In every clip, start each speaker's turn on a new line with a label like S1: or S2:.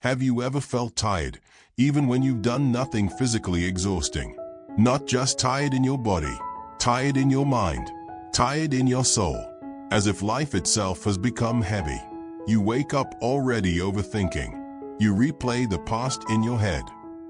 S1: Have you ever felt tired, even when you've done nothing physically exhausting? Not just tired in your body, tired in your mind, tired in your soul, as if life itself has become heavy. You wake up already overthinking. You replay the past in your head.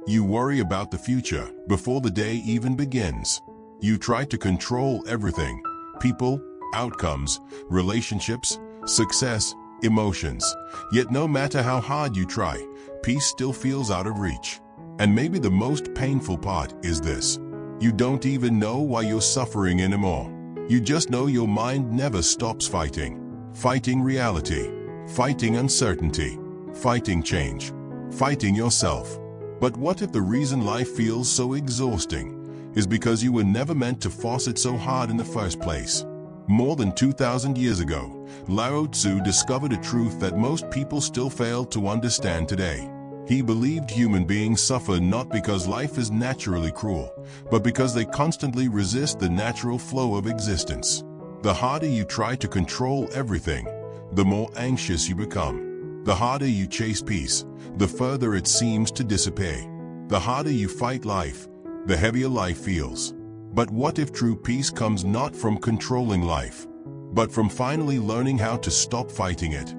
S1: You worry about the future before the day even begins. You try to control everything: people, outcomes, relationships, success, emotions. Yet no matter how hard you try, peace still feels out of reach. And maybe the most painful part is this: you don't even know why you're suffering anymore. You just know your mind never stops fighting. Fighting reality, fighting uncertainty, fighting change, fighting yourself. But what if the reason life feels so exhausting is because you were never meant to force it so hard in the first place? More than 2,000 years ago, Lao Tzu discovered a truth that most people still fail to understand today. He believed human beings suffer not because life is naturally cruel, but because they constantly resist the natural flow of existence. The harder you try to control everything, the more anxious you become. The harder you chase peace, the further it seems to disappear. The harder you fight life, the heavier life feels. But what if true peace comes not from controlling life, but from finally learning how to stop fighting it?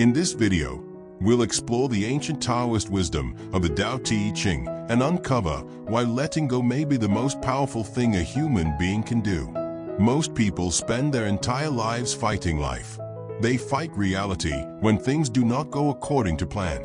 S1: In this video, we'll explore the ancient Taoist wisdom of the Tao Te Ching and uncover why letting go may be the most powerful thing a human being can do. Most people spend their entire lives fighting life. They fight reality when things do not go according to plan.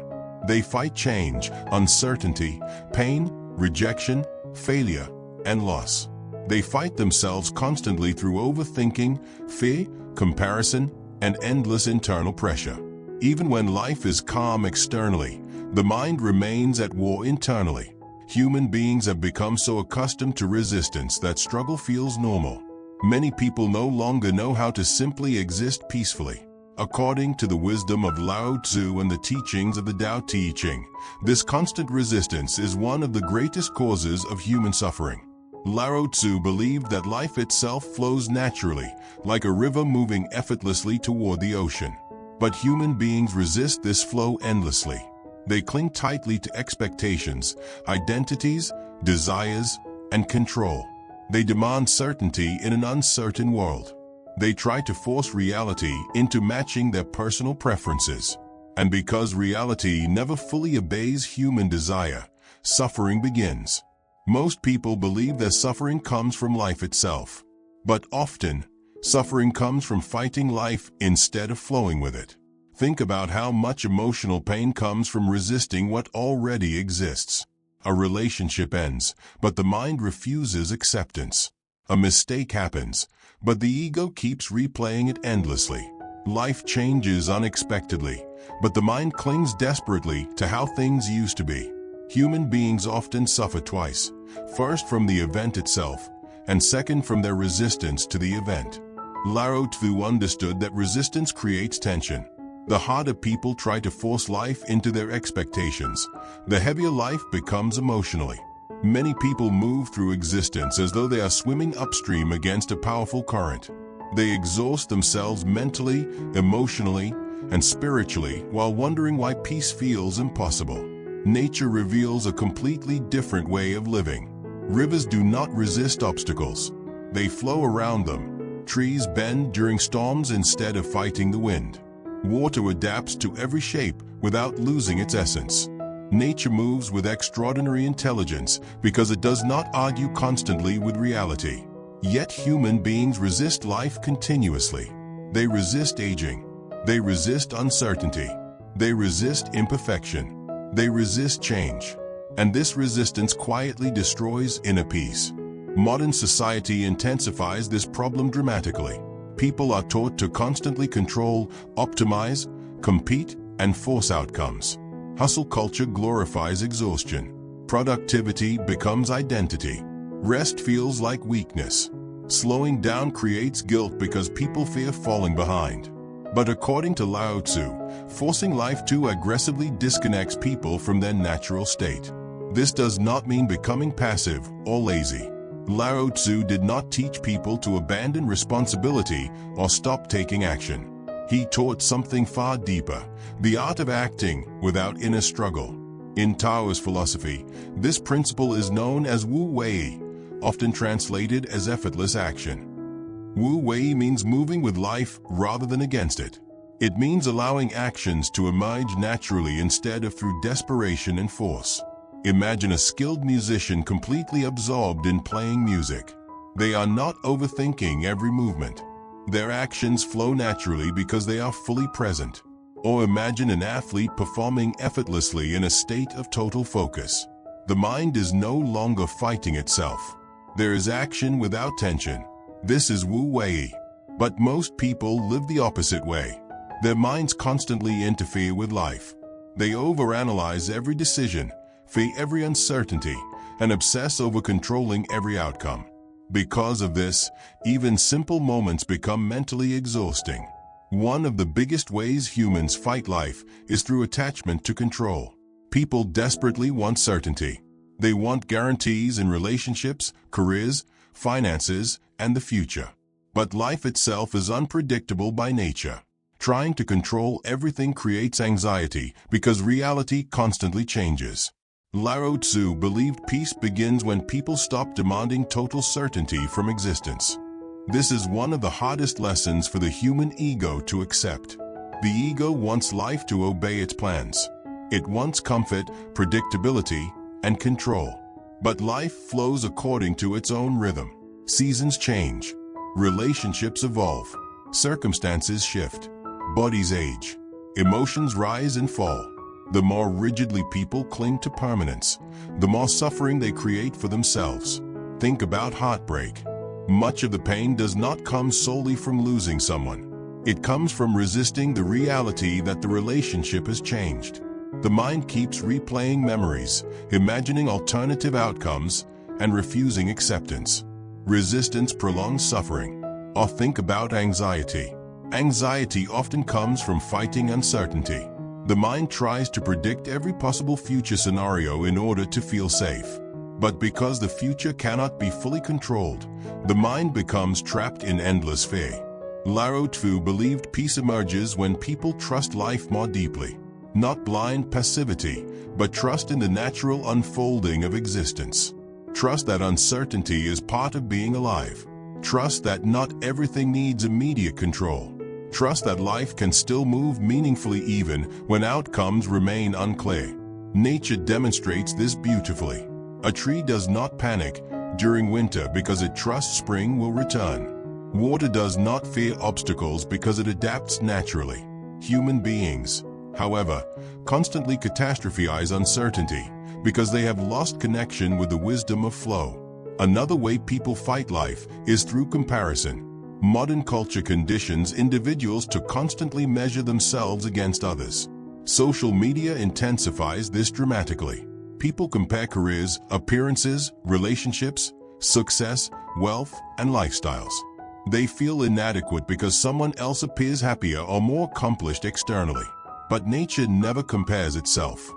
S1: They fight change, uncertainty, pain, rejection, failure, and loss. They fight themselves constantly through overthinking, fear, comparison, and endless internal pressure. Even when life is calm externally, the mind remains at war internally. Human beings have become so accustomed to resistance that struggle feels normal. Many people no longer know how to simply exist peacefully. According to the wisdom of Lao Tzu and the teachings of the Tao Te Ching, this constant resistance is one of the greatest causes of human suffering. Lao Tzu believed that life itself flows naturally, like a river moving effortlessly toward the ocean. But human beings resist this flow endlessly. They cling tightly to expectations, identities, desires, and control. They demand certainty in an uncertain world. They try to force reality into matching their personal preferences. And because reality never fully obeys human desire, suffering begins. Most people believe that suffering comes from life itself. But often, suffering comes from fighting life instead of flowing with it. Think about how much emotional pain comes from resisting what already exists. A relationship ends, but the mind refuses acceptance. A mistake happens, but the ego keeps replaying it endlessly. Life changes unexpectedly, but the mind clings desperately to how things used to be. Human beings often suffer twice, first from the event itself, and second from their resistance to the event. Lao Tzu understood that resistance creates tension. The harder people try to force life into their expectations, the heavier life becomes emotionally. Many people move through existence as though they are swimming upstream against a powerful current. They exhaust themselves mentally, emotionally, and spiritually while wondering why peace feels impossible. Nature reveals a completely different way of living. Rivers do not resist obstacles. They flow around them. Trees bend during storms instead of fighting the wind. Water adapts to every shape without losing its essence. Nature moves with extraordinary intelligence because it does not argue constantly with reality. Yet human beings resist life continuously. They resist aging. They resist uncertainty. They resist imperfection. They resist change. And this resistance quietly destroys inner peace. Modern society intensifies this problem dramatically. People are taught to constantly control, optimize, compete, and force outcomes. Hustle culture glorifies exhaustion. Productivity becomes identity. Rest feels like weakness. Slowing down creates guilt because people fear falling behind. But according to Lao Tzu, forcing life too aggressively disconnects people from their natural state. This does not mean becoming passive or lazy. Lao Tzu did not teach people to abandon responsibility or stop taking action. He taught something far deeper, the art of acting without inner struggle. In Taoist philosophy, this principle is known as Wu Wei, often translated as effortless action. Wu Wei means moving with life rather than against it. It means allowing actions to emerge naturally instead of through desperation and force. Imagine a skilled musician completely absorbed in playing music. They are not overthinking every movement. Their actions flow naturally because they are fully present. Or imagine an athlete performing effortlessly in a state of total focus. The mind is no longer fighting itself. There is action without tension. This is Wu Wei. But most people live the opposite way. Their minds constantly interfere with life. They overanalyze every decision, fear every uncertainty, and obsess over controlling every outcome. Because of this, even simple moments become mentally exhausting. One of the biggest ways humans fight life is through attachment to control. People desperately want certainty. They want guarantees in relationships, careers, finances, and the future. But life itself is unpredictable by nature. Trying to control everything creates anxiety because reality constantly changes. Lao Tzu believed peace begins when people stop demanding total certainty from existence. This is one of the hardest lessons for the human ego to accept. The ego wants life to obey its plans. It wants comfort, predictability, and control. But life flows according to its own rhythm. Seasons change. Relationships evolve. Circumstances shift. Bodies age. Emotions rise and fall. The more rigidly people cling to permanence, the more suffering they create for themselves. Think about heartbreak. Much of the pain does not come solely from losing someone. It comes from resisting the reality that the relationship has changed. The mind keeps replaying memories, imagining alternative outcomes, and refusing acceptance. Resistance prolongs suffering. Or think about anxiety. Anxiety often comes from fighting uncertainty. The mind tries to predict every possible future scenario in order to feel safe. But because the future cannot be fully controlled, the mind becomes trapped in endless fear. Lao Tzu believed peace emerges when people trust life more deeply. Not blind passivity, but trust in the natural unfolding of existence. Trust that uncertainty is part of being alive. Trust that not everything needs immediate control. Trust that life can still move meaningfully even when outcomes remain unclear. Nature demonstrates this beautifully. A tree does not panic during winter because it trusts spring will return. Water does not fear obstacles because it adapts naturally. Human beings, however, constantly catastrophize uncertainty because they have lost connection with the wisdom of flow. Another way people fight life is through comparison. Modern culture conditions individuals to constantly measure themselves against others. Social media intensifies this dramatically. People compare careers, appearances, relationships, success, wealth, and lifestyles. They feel inadequate because someone else appears happier or more accomplished externally. But nature never compares itself.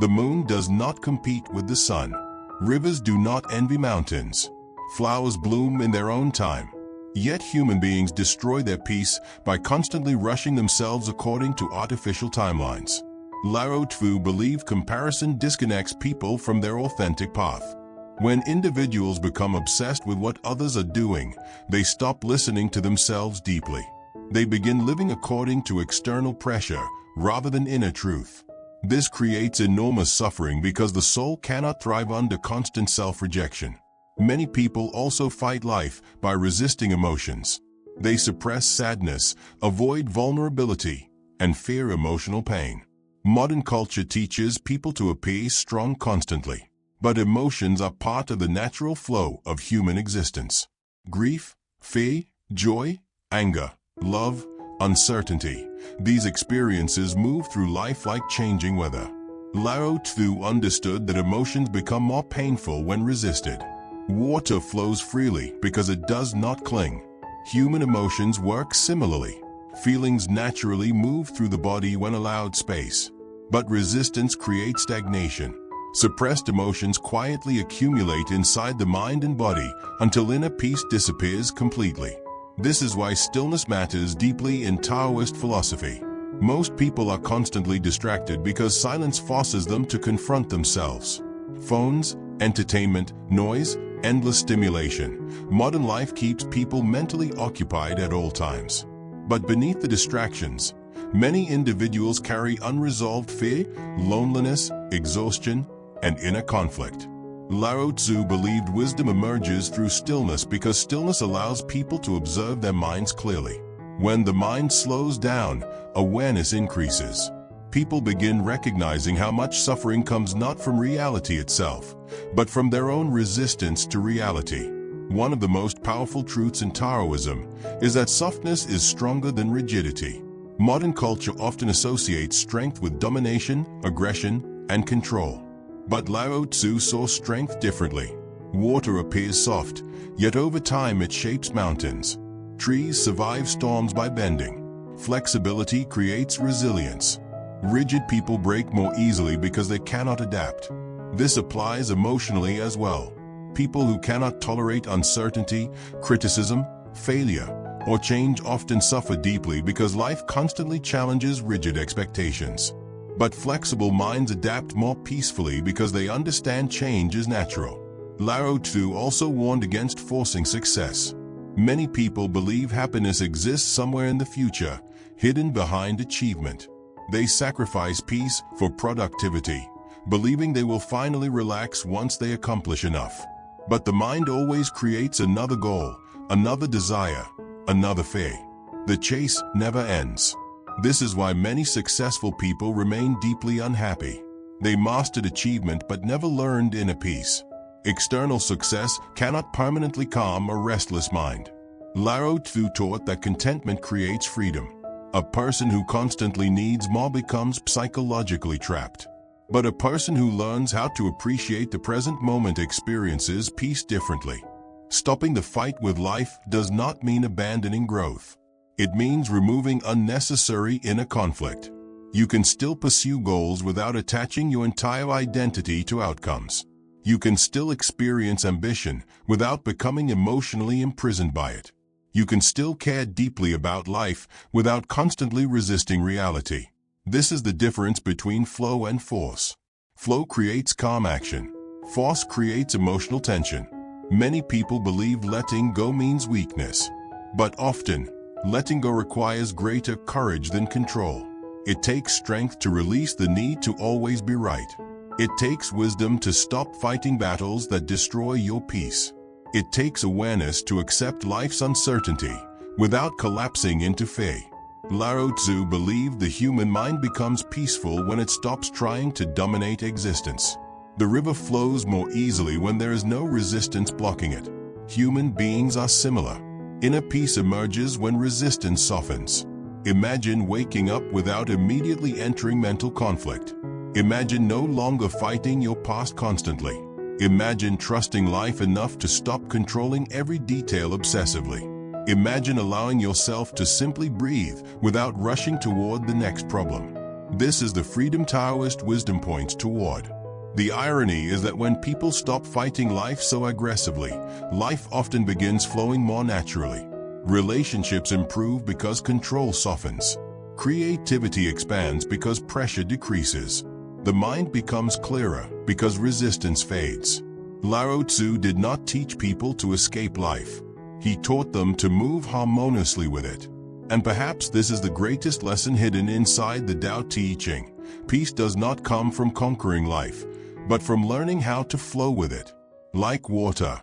S1: The moon does not compete with the sun. Rivers do not envy mountains. Flowers bloom in their own time. Yet human beings destroy their peace by constantly rushing themselves according to artificial timelines. Lao Tzu believed comparison disconnects people from their authentic path. When individuals become obsessed with what others are doing, they stop listening to themselves deeply. They begin living according to external pressure rather than inner truth. This creates enormous suffering because the soul cannot thrive under constant self-rejection. Many people also fight life by resisting emotions. They suppress sadness, avoid vulnerability, and fear emotional pain. Modern culture teaches people to appear strong constantly. But emotions are part of the natural flow of human existence. Grief, fear, joy, anger, love, uncertainty. These experiences move through life like changing weather. Lao Tzu understood that emotions become more painful when resisted. Water flows freely because it does not cling. Human emotions work similarly. Feelings naturally move through the body when allowed space. But resistance creates stagnation. Suppressed emotions quietly accumulate inside the mind and body until inner peace disappears completely. This is why stillness matters deeply in Taoist philosophy. Most people are constantly distracted because silence forces them to confront themselves. Phones, entertainment, noise, endless stimulation. Modern life keeps people mentally occupied at all times. But beneath the distractions, many individuals carry unresolved fear, loneliness, exhaustion, and inner conflict. Lao Tzu believed wisdom emerges through stillness because stillness allows people to observe their minds clearly. When the mind slows down, awareness increases. People begin recognizing how much suffering comes not from reality itself, but from their own resistance to reality. One of the most powerful truths in Taoism is that softness is stronger than rigidity. Modern culture often associates strength with domination, aggression, and control. But Lao Tzu saw strength differently. Water appears soft, yet over time it shapes mountains. Trees survive storms by bending. Flexibility creates resilience. Rigid people break more easily because they cannot adapt. This applies emotionally as well. People who cannot tolerate uncertainty, criticism, failure, or change often suffer deeply because life constantly challenges rigid expectations. But flexible minds adapt more peacefully because they understand change is natural. Lao Tzu also warned against forcing success. Many people believe happiness exists somewhere in the future, hidden behind achievement. They sacrifice peace for productivity, believing they will finally relax once they accomplish enough. But the mind always creates another goal, another desire, another fear. The chase never ends. This is why many successful people remain deeply unhappy. They mastered achievement but never learned inner peace. External success cannot permanently calm a restless mind. Lao Tzu taught that contentment creates freedom. A person who constantly needs more becomes psychologically trapped. But a person who learns how to appreciate the present moment experiences peace differently. Stopping the fight with life does not mean abandoning growth. It means removing unnecessary inner conflict. You can still pursue goals without attaching your entire identity to outcomes. You can still experience ambition without becoming emotionally imprisoned by it. You can still care deeply about life without constantly resisting reality. This is the difference between flow and force. Flow creates calm action. Force creates emotional tension. Many people believe letting go means weakness. But often, letting go requires greater courage than control. It takes strength to release the need to always be right. It takes wisdom to stop fighting battles that destroy your peace. It takes awareness to accept life's uncertainty without collapsing into fear. Lao Tzu believed the human mind becomes peaceful when it stops trying to dominate existence. The river flows more easily when there is no resistance blocking it. Human beings are similar. Inner peace emerges when resistance softens. Imagine waking up without immediately entering mental conflict. Imagine no longer fighting your past constantly. Imagine trusting life enough to stop controlling every detail obsessively. Imagine allowing yourself to simply breathe without rushing toward the next problem. This is the freedom Taoist wisdom points toward. The irony is that when people stop fighting life so aggressively, life often begins flowing more naturally. Relationships improve because control softens. Creativity expands because pressure decreases. The mind becomes clearer because resistance fades. Lao Tzu did not teach people to escape life. He taught them to move harmoniously with it. And perhaps this is the greatest lesson hidden inside the Tao Te Ching. Peace does not come from conquering life, but from learning how to flow with it. Like water,